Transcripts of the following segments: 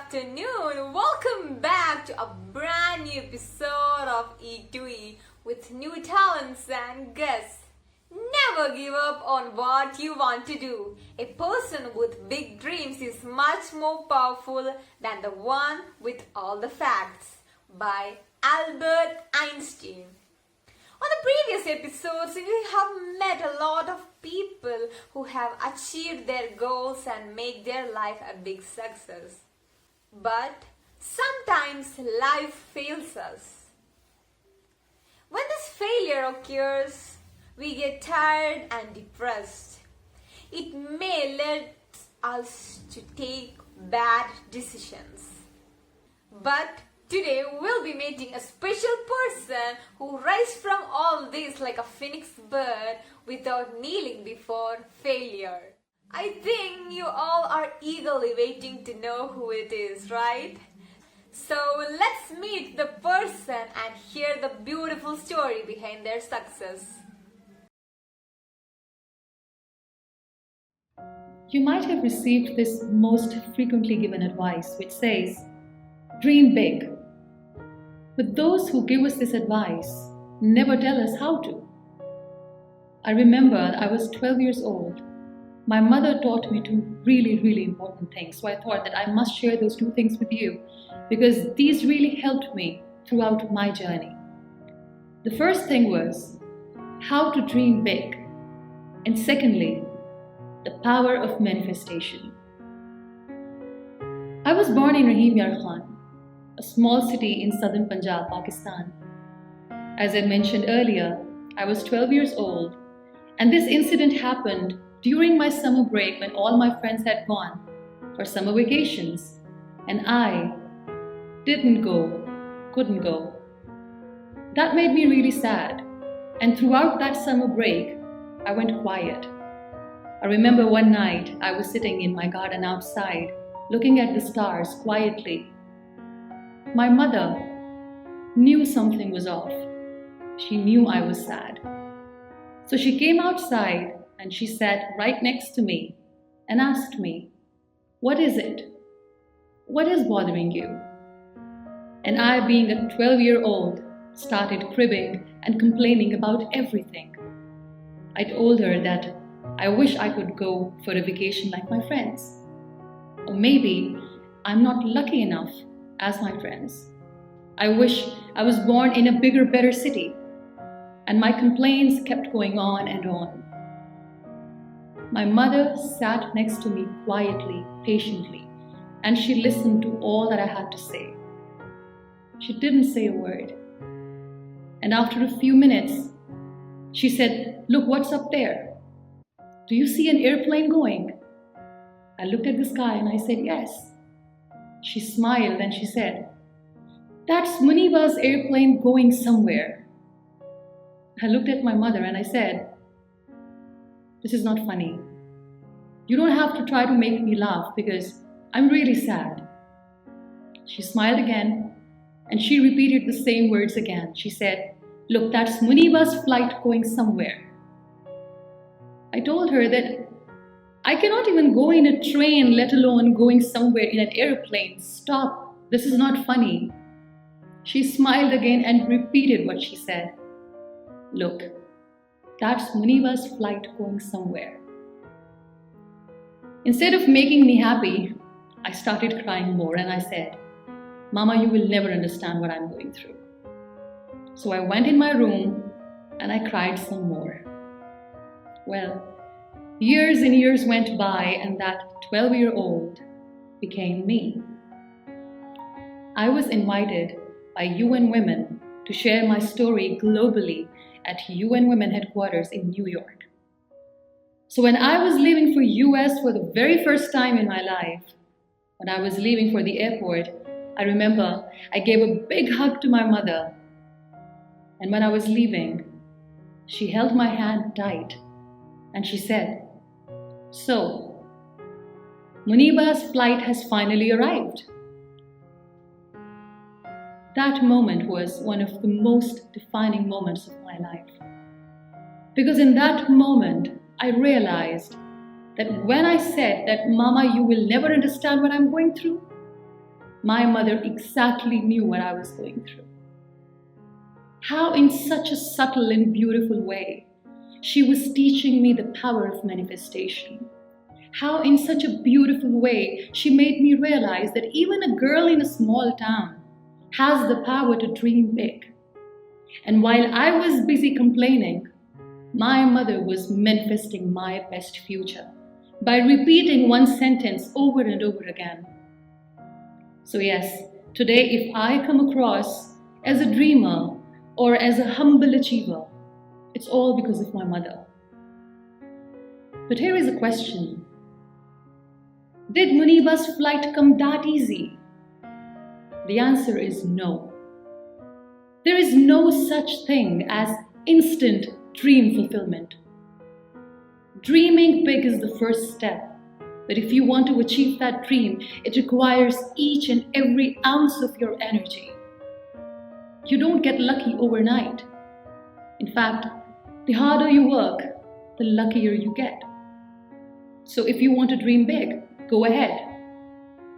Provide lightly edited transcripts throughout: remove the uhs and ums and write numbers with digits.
afternoon. Welcome back to a brand new episode of eToE with new talents and guests. Never give up on what you want to do. A person with big dreams is much more powerful than the one with all the facts. By Albert Einstein. On the previous episodes, we have met a lot of people who have achieved their goals and make their life a big success. But sometimes life fails us. When this failure occurs, we get tired and depressed. It may lead us to take bad decisions. But today we'll be meeting a special person who rises from all this like a phoenix bird without kneeling before failure. I think you all are eagerly waiting to know who it is, right? So let's meet the person and hear the beautiful story behind their success. You might have received this most frequently given advice, which says, dream big. But those who give us this advice never tell us how to. I remember I was 12 years old. My mother taught me two really important things. So I thought that I must share those two things with you because these really helped me throughout my journey. The first thing was how to dream big. And secondly, the power of manifestation. I was born in Rahim Yar Khan, a small city in southern Punjab, Pakistan. As I mentioned earlier, I was 12 years old, and this incident happened during my summer break when all my friends had gone for summer vacations, and I couldn't go. That made me really sad, and throughout that summer break, I went quiet. I remember one night I was sitting in my garden outside, looking at the stars quietly. My mother knew something was off. She knew I was sad. So she came outside and she sat right next to me and asked me, "What is it? What is bothering you?" And I, being a 12-year-old, started cribbing and complaining about everything. I told her that I wish I could go for a vacation like my friends. Or maybe I'm not lucky enough as my friends. I wish I was born in a bigger, better city. And my complaints kept going on and on. My mother sat next to me quietly, patiently, and she listened to all that I had to say. She didn't say a word. And after a few minutes, she said, "Look, what's up there? Do you see an airplane going?" I looked at the sky and I said, "Yes." She smiled and she said, "That's Muniba's airplane going somewhere." I looked at my mother and I said, "This is not funny. You don't have to try to make me laugh because I'm really sad." She smiled again and she repeated the same words again. She said, "Look, that's Muniba's flight going somewhere." I told her that I cannot even go in a train, let alone going somewhere in an airplane. Stop, this is not funny. She smiled again and repeated what she said. "Look, that's Muniba's flight going somewhere." Instead of making me happy, I started crying more and I said, "Mama, you will never understand what I'm going through." So I went in my room and I cried some more. Well, years and years went by and that 12-year-old became me. I was invited by UN Women to share my story globally at UN Women headquarters in New York. So when I was leaving for US for the very first time in my life, when I was leaving for the airport, I remember I gave a big hug to my mother. And when I was leaving, she held my hand tight and she said, "So, Muniba's flight has finally arrived." That moment was one of the most defining moments of my life. Because in that moment, I realized that when I said that, "Mama, you will never understand what I'm going through," my mother exactly knew what I was going through. How, in such a subtle and beautiful way, she was teaching me the power of manifestation. How, in such a beautiful way, she made me realize that even a girl in a small town has the power to dream big. And while I was busy complaining, my mother was manifesting my best future by repeating one sentence over and over again. So, yes, today if I come across as a dreamer or as a humble achiever, it's all because of my mother. But here is a question. Did Muniba's flight come that easy? The answer is no. There is no such thing as instant dream fulfillment. Dreaming big is the first step, but if you want to achieve that dream, it requires each and every ounce of your energy. You don't get lucky overnight. In fact, the harder you work, the luckier you get. So if you want to dream big, go ahead.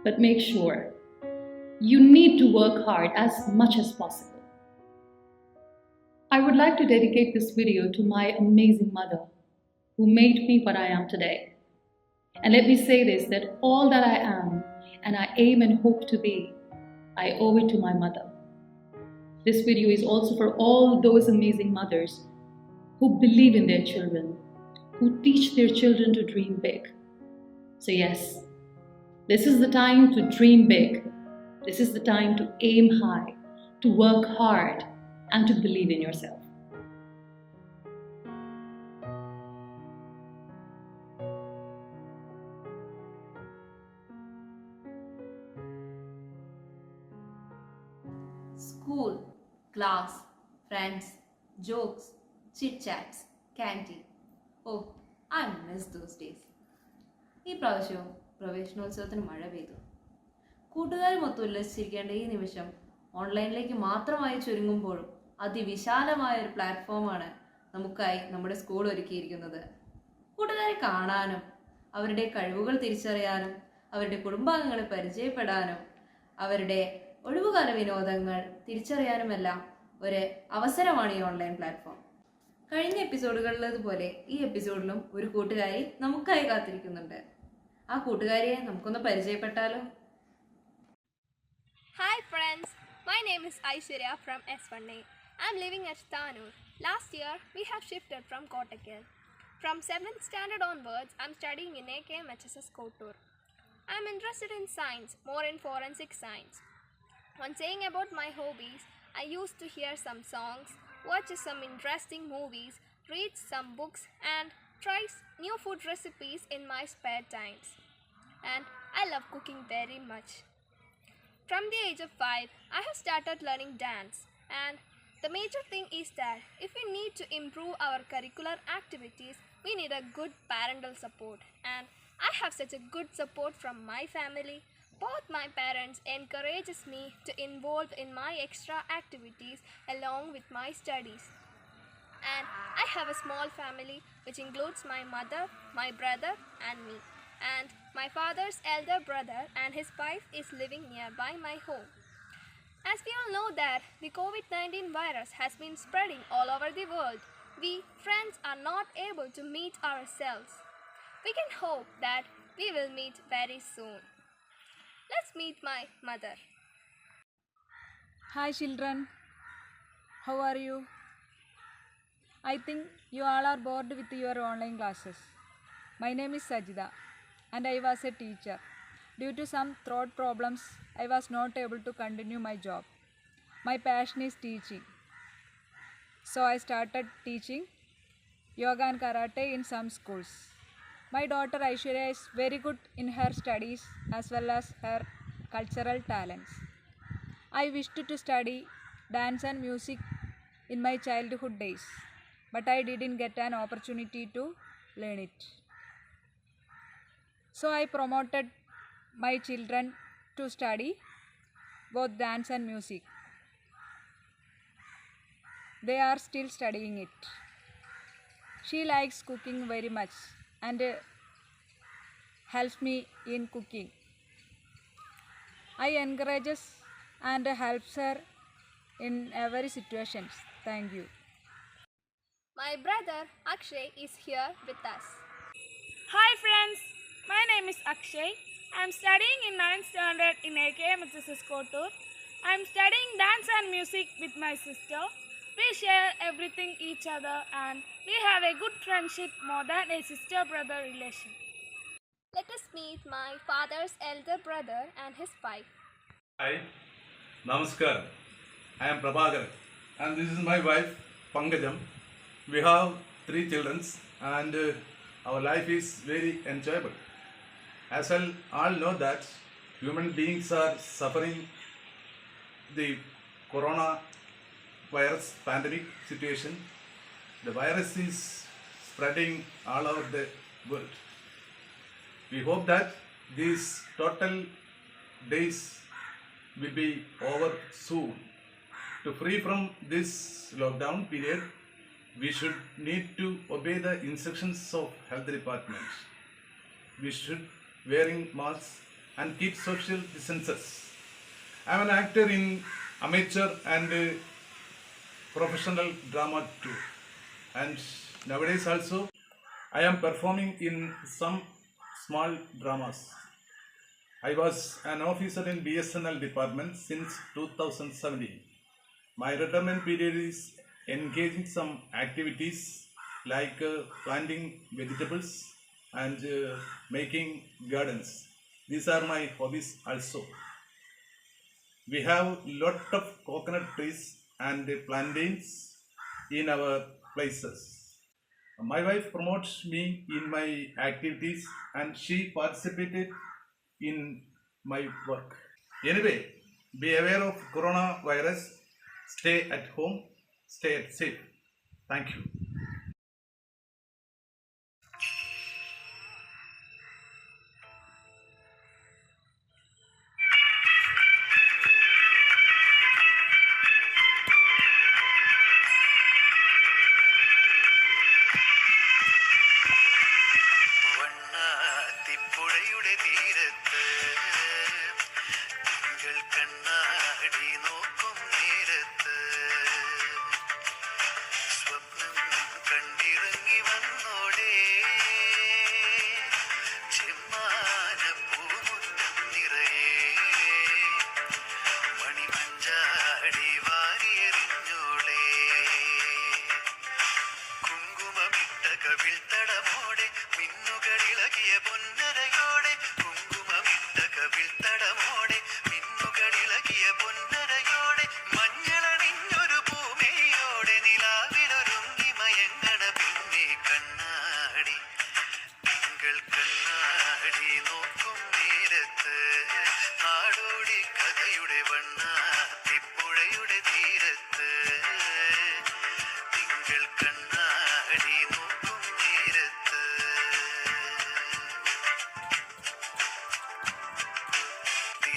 But make sure you need to work hard as much as possible. I would like to dedicate this video to my amazing mother, who made me what I am today. And let me say this, that all that I am and I aim and hope to be, I owe it to my mother. This video is also for all those amazing mothers who believe in their children, who teach their children to dream big. So yes, this is the time to dream big. This is the time to aim high, to work hard, and to believe in yourself. School, class, friends, jokes, chit-chats, canteen. Oh, I miss those days. ഈ പ്രാവശ്യവും പ്രവേശനോത്സവത്തിന് മഴ പെയ്തു. കൂട്ടുകാരുമൊത്ത് ഉല്ലസിച്ചിരിക്കേണ്ട ഈ നിമിഷം ഓൺലൈനിലേക്ക് മാത്രമായി ചുരുങ്ങുമ്പോഴും അതിവിശാലമായ ഒരു പ്ലാറ്റ്ഫോമാണ് നമുക്കായി നമ്മുടെ സ്കൂൾ ഒരുക്കിയിരിക്കുന്നത്. കൂട്ടുകാരെ കാണാനും അവരുടെ കഴിവുകൾ തിരിച്ചറിയാനും അവരുടെ കുടുംബാംഗങ്ങളെ പരിചയപ്പെടാനും അവരുടെ ഒഴിവുകാല വിനോദങ്ങൾ തിരിച്ചറിയാനുമെല്ലാം ഒരു അവസരമാണ് ഈ ഓൺലൈൻ പ്ലാറ്റ്ഫോം. കഴിഞ്ഞ എപ്പിസോഡുകളിലേതുപോലെ ഈ എപ്പിസോഡിലും ഒരു കൂട്ടുകാരി നമുക്കായി കാത്തിരിക്കുന്നുണ്ട്. ആ കൂട്ടുകാരിയെ നമുക്കൊന്ന് പരിചയപ്പെട്ടാലോ? Hi friends, my name is Aishwarya from S1A. I'm living at Tanur. Last year, we have shifted from Kottoor. From 7th standard onwards, I'm studying in AKMHSS Kottoor. I'm interested in science, more in forensic science. When saying about my hobbies, I used to hear some songs, watch some interesting movies, read some books, and try new food recipes in my spare times. And I love cooking very much. From the age of 5, I have started learning dance, and the major thing is that if we need to improve our curricular activities, we need a good parental support, and I have such a good support from my family. Both my parents encourages me to involve in my extra activities along with my studies. And I have a small family which includes my mother, my brother and me. And my father's elder brother and his wife is living nearby my home. As we all know that the COVID-19 virus has been spreading all over the world, we friends are not able to meet ourselves. We can hope that we will meet very soon. Let's meet my mother. Hi children, how are you? I think you all are bored with your online classes. My name is Sajida and I was a teacher. Due to some throat problems, I was not able to continue my job. My passion is teaching. So I started teaching yoga and karate in some schools. My daughter Aishwarya is very good in her studies as well as her cultural talents. I wished to study dance and music in my childhood days, but I didn't get an opportunity to learn it. So I promoted my children to study both dance and music. They are still studying it. She likes cooking very much and helps me in cooking. I encourages and helps her in every situation. Thank you. My brother Akshay is here with us. Hi friends, my name is Akshay. I am studying in 9th standard in AKMHSS Kottoor. I am studying dance and music with my sister. We share everything each other and we have a good friendship more than a sister-brother relation. Let us meet my father's elder brother and his wife. Hi, Namaskar. I am Prabhakar and this is my wife Pankajam. We have 3 children and our life is very enjoyable. As well, all know that human beings are suffering the corona virus pandemic situation. The virus is spreading all over the world. We hope that these total days will be over soon. To free from this lockdown period, we should need to obey the instructions of health department. We should wearing masks and keep social distances. I am an actor in amateur and professional drama too. And nowadays also I am performing in some small dramas. I was an officer in BSNL department since 2017. My retirement period is engaging some activities like planting vegetables and making gardens. These are my hobbies also. We have lot of coconut trees and plantains in our places. My wife promotes me in my activities and she participated in my work. Anyway, be aware of coronavirus. Stay at home. Stay safe. Thank you. വണ്ണാത്തിപ്പുഴയുടെ തീരത്ത് തിങ്കൾ കണ്ണാടി നോക്കും നേരത്ത് സ്വപ്നം കണ്ടിറങ്ങി വന്നോടെ ചെമ്മാന പൂമുറ്റം നിറയെ മണിമഞ്ചാടി വാരിയെറിഞ്ഞോളെ കുങ്കുമമിട്ട കവിൾത്തടമോടെ മിന്നുകളിളകിയ പൊന്നരയോടെ കുങ്കുമമിട്ട കവിൾത്തടമോടെ മിന്നുകളിളകിയ പൊന്നരയോടെ മഞ്ഞളണിഞ്ഞൊരു പൂമേയോടെ നിലാവിലൊരുങ്ങി മയങ്ങണ പിന്നെ കണ്ണാടി തിങ്കൾ കണ്ണാടി നോക്കും നേരത്ത് നാടോടി കഥയുടെ വണ്ണാത്തിപ്പുഴയുടെ തീരത്ത് തിങ്കൾ കണ്ണാടി നോക്കും നേരത്ത്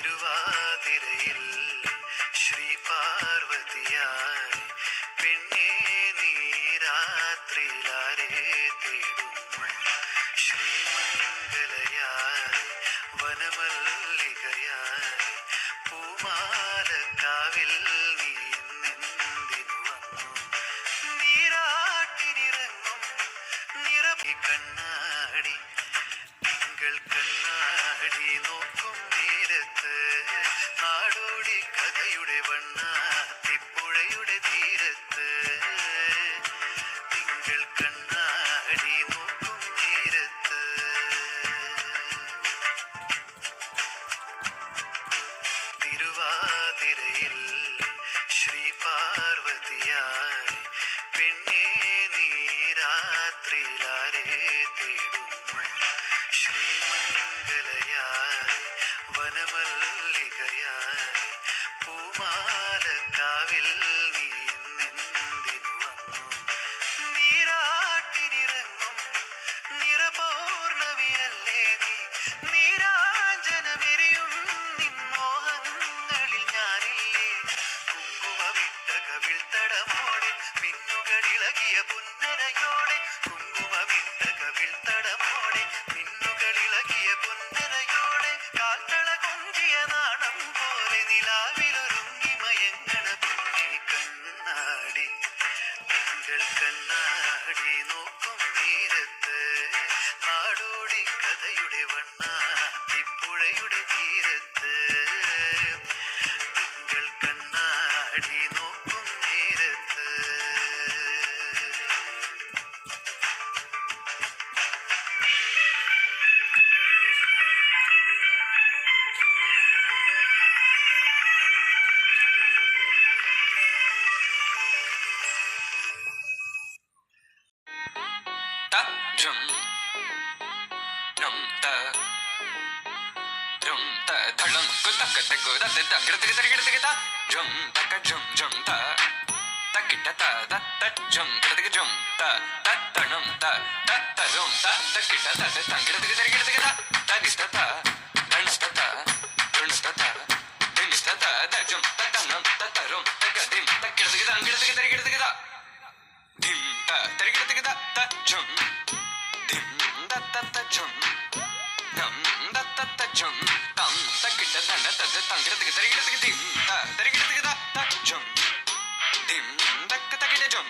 തിരുവാതിരയിൽ ശ്രീ പാർവതിയായി പെണ്ണേ നീ രാത്രിയിലാരെ തേടുന്നു ശ്രീമംഗലയായി വനമല്ലികയായി പൂമാലക്കാവിൽ നീ നിന്ദിനു വന്നു നീരാട്ടിനിറങ്ങും നിറമി കണ്ണാടി തിങ്കൾ കണ്ണാടി നോക്കും നേരത്ത് നാടോടി കഥയുടെ വണ്ണാത്തിപ്പുഴയുടെ തീരത്ത് തിങ്കൾ കണ്ണാടി നോക്കും നേരത്ത് തിരുവാതിരയിൽ ശ്രീ പാർവതിയായി പെണ്ണേ നീ രാത്രിയിലാരെ തേടുന്നു ശ്രീമംഗലയായി വനമല്ലികയായി പൂമാലക്കാവിൽ നീ നിന്ദിനു വന്നു നീരാട്ടിനിറങ്ങും നിറപൗർണമിയല്ലേ നീ നീരാഞ്ജനമെരിയും നിൻമോഹങ്ങളിൽ ഞാനില്ലേ കുങ്കുമമിട്ട കവിൾത്തടമോടെ മിന്നുകളിളകിയ പുന്നരയോടെ കുങ്കുമമിട്ട കവിൾത്തടമോടെ നോക്കും നേരത്ത് നാടോടി കഥയുടെ വണ്ണാത്തിപ്പുഴയുടെ തീരത്ത് തിങ്കൾ കണ്ണാടി നോക്കും നേരത്ത് Drum, drum, da, drum, da, dhalam, kuta, kata, kuta, da, da, gada, gada, gada, gada, drum, da, ka, drum, drum, da, da, kita, da, da, da, drum, gada, gada, drum, da, da, dhalam, da, da, da, drum, da, da, kita, da, da, da, gada, gada, gada, gada, da, dis, da, da, dance, da, da, dance, da, da, dims, da, da, da, drum, da, dhalam, da, da, rum, da, ga, dim, da, gada, gada, gada, gada, gada, gada, dim, da, da, gada, gada, da, drum. Dim da da da jum, dum da da da jum, dum da kita da da da da da da da da dim da da da da jum, dim da da kita jum,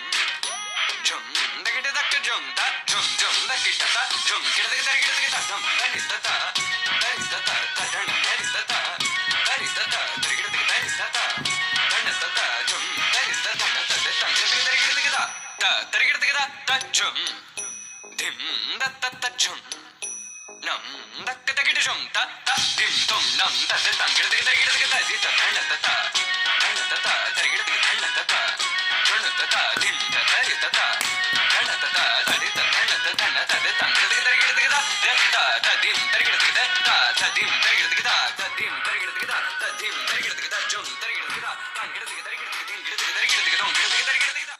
jum da kita da jum da jum jum da kita da jum kita da dum da is da da is da da da da is da da is da da da is da da is da da jum da is da da da da jum. Dim da da da jum, nam da da da jum da da dim dum nam da da da gida gida gida gida gida da da da da da da gida gida da da da da da dim da da da da da da da da da da da da da da gida gida gida da da dim da gida gida da dim da gida gida da dim da gida gida da dim da gida gida jum da gida gida da gida gida gida gida gida gida gida gida gida gida.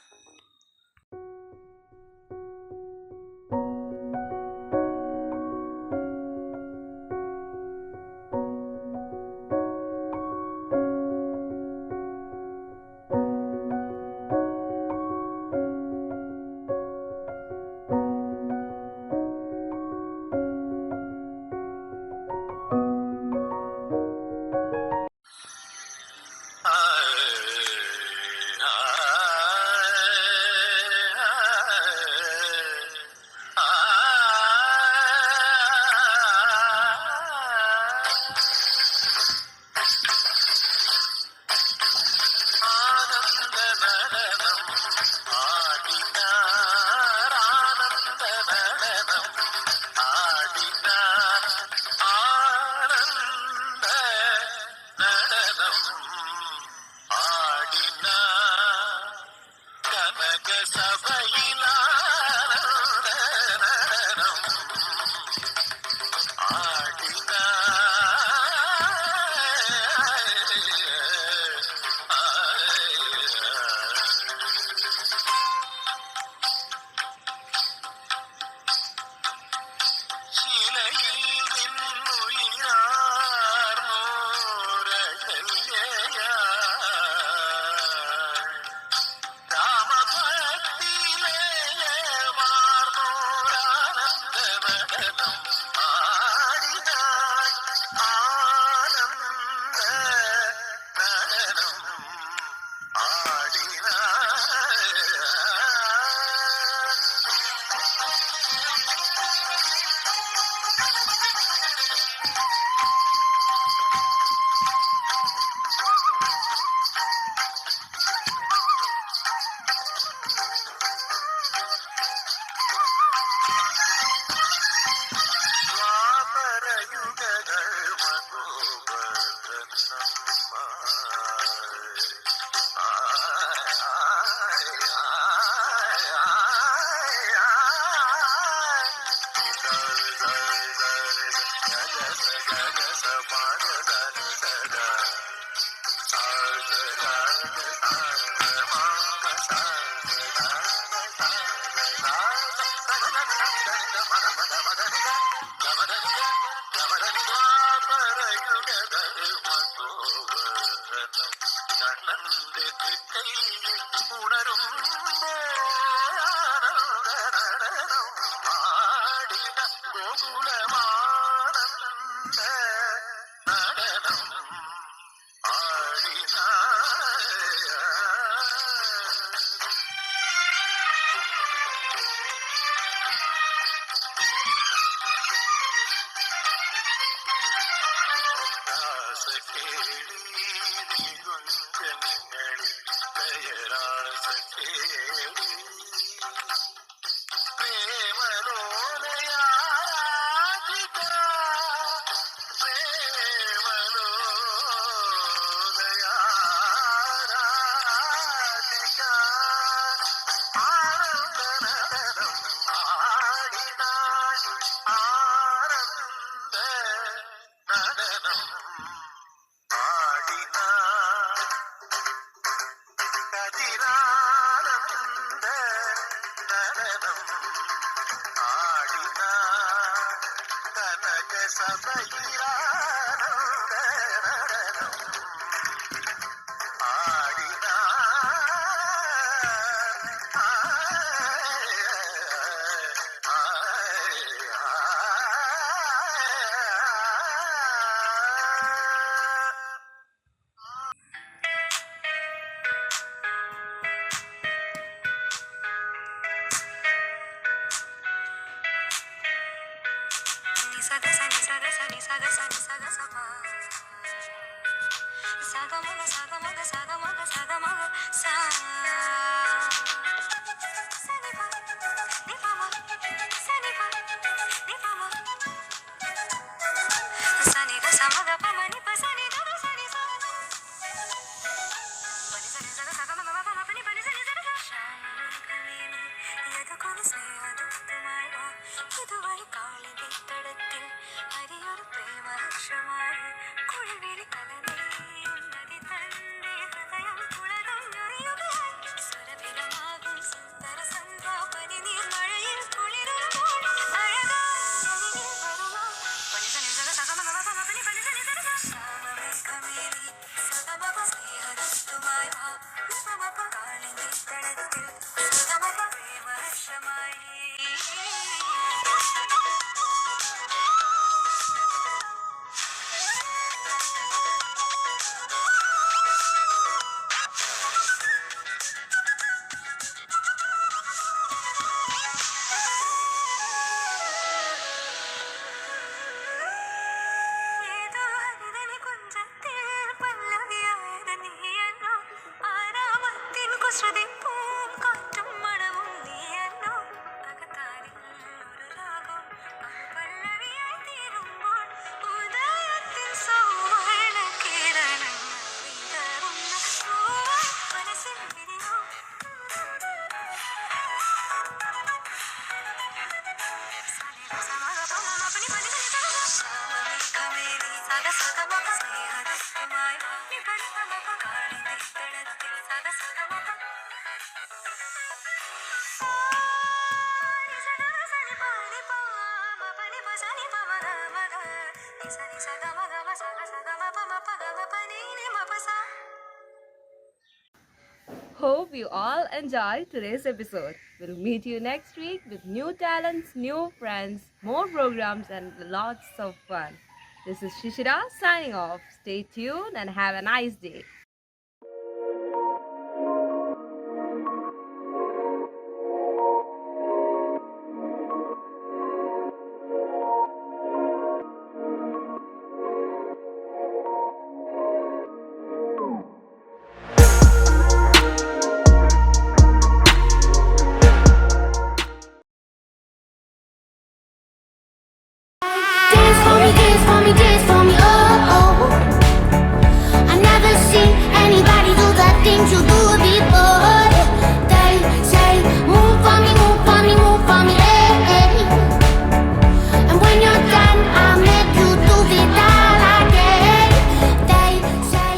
സഭയിലാനന്ദ നടനം ആടിനാ ഇതുവഴി കാളിന്റെ തടത്തിൽ ഹരിയൊരു പ്രേമഹർഷമായി കുളിവിളി കലനേയുന്നതി തന്റെ ഹൃദയം കുളകഞ്ഞറിയുകയായി സുരഭിലമാകും സുന്ദര സന്ധ്യാപനി നീർമഴയിൽ കുളിരുമ്പോൾ അഴകാരിൽ വരുമോ ശ്യാമമേഘമേലി സദമപ സ്നേഹദത്തുമായി കാളിന്റെ തടത്തിൽ സുഗമപ പ്രേമഹർഷമായി Hope you all enjoyed today's episode. We'll meet you next week with new talents, new friends, more programs, and lots of fun. This is Shishira signing off. Stay tuned and have a nice day. Dance for me, oh, oh. I never seen anybody do the things you do before. They say, move for me, move for me, move for me, eh, eh. And when you're done, I'll make you do it all again. They say.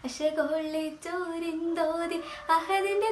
അശകൊള്ളി ചോരിന്തോതി അഹദിന്റെ